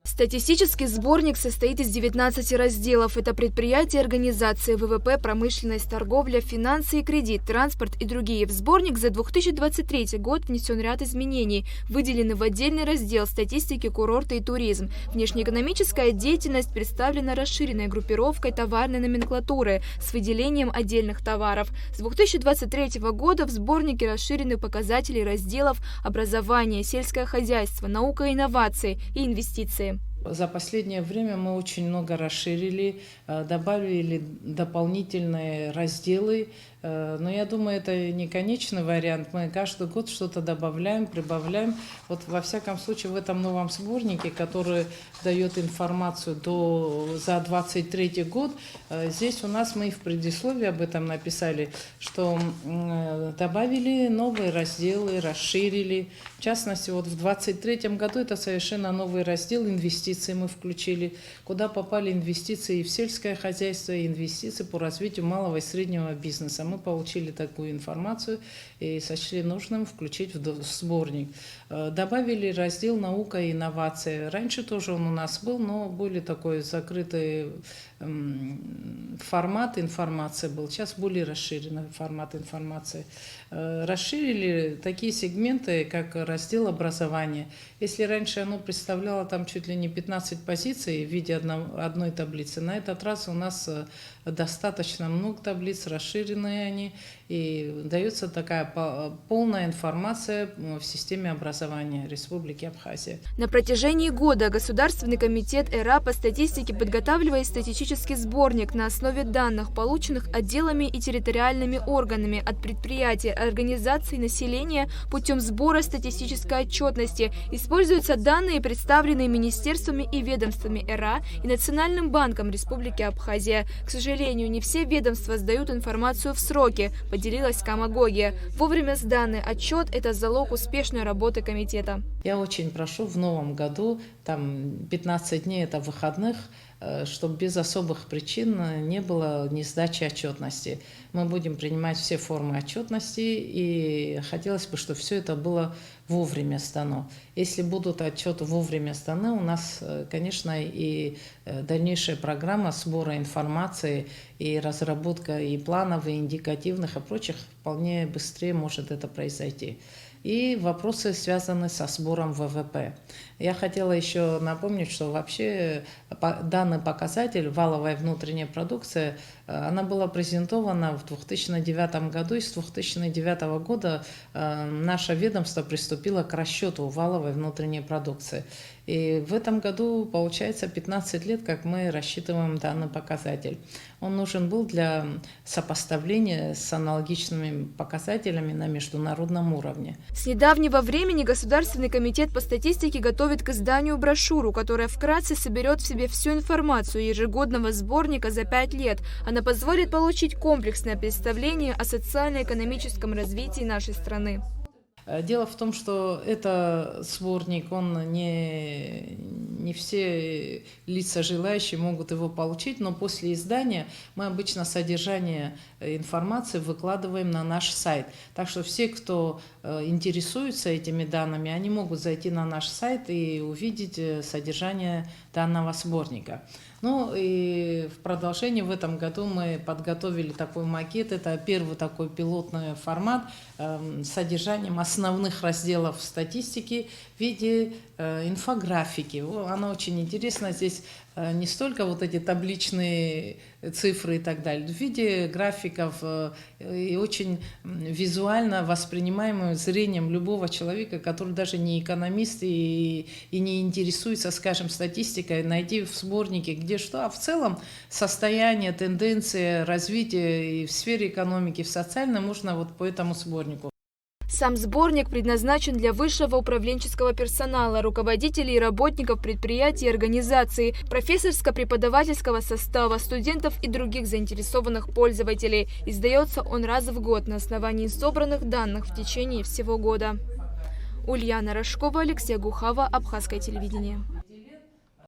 Статистический сборник состоит из 19 разделов. Это предприятия, организации, ВВП, промышленность, торговля, финансы и кредит, транспорт и другие. В сборник за 2023 год внесен ряд изменений. Выделены в отдельный раздел статистики, курорты и туризм. Внешнеэкономическая деятельность представлена расширенной группировкой товарной номенклатуры с выделением отдельных товаров. С 2023 года в сборнике расширены показатели разделов образование, сельское хозяйство, наука и инновации и инвестиции. За последнее время мы очень много расширили, добавили дополнительные разделы. Но я думаю, это не конечный вариант. Мы каждый год что-то добавляем, прибавляем. Вот во всяком случае в этом новом сборнике, который дает информацию за 2023 год, здесь у нас мы в предисловии об этом написали, что добавили новые разделы, расширили. В частности, вот в 2023 году это совершенно новый раздел инвестиции мы включили, куда попали инвестиции в сельское хозяйство и инвестиции по развитию малого и среднего бизнеса. Мы получили такую информацию и сочли нужным включить в сборник. Добавили раздел «Наука и инновации». Раньше тоже он у нас был, но более такой закрытый формат информации был. Сейчас более расширенный формат информации. Расширили такие сегменты, как раздел образования. Если раньше оно представляло там чуть ли не 15 позиций в виде одной таблицы, на этот раз у нас достаточно много таблиц, расширенные они, и дается такая полная информация в системе образования Республики Абхазия. На протяжении года Государственный комитет ЭРА по статистике подготавливает статистический сборник на основе данных, полученных отделами и территориальными органами от предприятий, организаций, населения путем сбора статистической отчетности. Используются данные, представленные министерствами и ведомствами ЭРА и Национальным банком Республики Абхазия. К сожалению, не все ведомства сдают информацию в сроки, поделилась Камагогия. Вовремя сданный отчет – это залог успешной работы комитета. Я очень прошу в новом году, там 15 дней это выходных, чтобы без особых причин не было несдачи отчетности. Мы будем принимать все формы отчетности, и хотелось бы, чтобы все это было вовремя сдано. Если будут отчеты вовремя сданы, у нас, конечно, и дальнейшая программа сбора информации, и разработка и планов, и индикативных, и прочих вполне быстрее может это произойти. И вопросы, связанные со сбором ВВП. Я хотела еще напомнить, что вообще данный показатель, валовая внутренняя продукция, она была презентована в 2009 году, и с 2009 года наше ведомство приступило к расчету валовой внутренней продукции. И в этом году, получается, 15 лет, как мы рассчитываем данный показатель. Он нужен был для сопоставления с аналогичными показателями на международном уровне. С недавнего времени Государственный комитет по статистике готовит к изданию брошюру, которая вкратце соберет в себе всю информацию ежегодного сборника за 5 лет. Она позволит получить комплексное представление о социально-экономическом развитии нашей страны. Дело в том, что это сборник, он не все лица желающие могут его получить, но после издания мы обычно содержание информации выкладываем на наш сайт. Так что все, кто интересуется этими данными, они могут зайти на наш сайт и увидеть содержание данного сборника. Ну и в продолжении в этом году мы подготовили такой макет. Это первый такой пилотный формат с содержанием основных разделов статистики в виде инфографики. Она очень интересна. Здесь не столько вот эти табличные цифры и так далее, в виде графиков и очень визуально воспринимаемым зрением любого человека, который даже не экономист и не интересуется, скажем, статистикой, найти в сборнике где что, а в целом состояние, тенденции, развитие и в сфере экономики, в социальном можно вот по этому сборнику. Сам сборник предназначен для высшего управленческого персонала, руководителей и работников предприятий и организаций, профессорско-преподавательского состава, студентов и других заинтересованных пользователей. Издается он раз в год на основании собранных данных в течение всего года. Ульяна Рожкова, Алексей Гухава, Абхазское телевидение.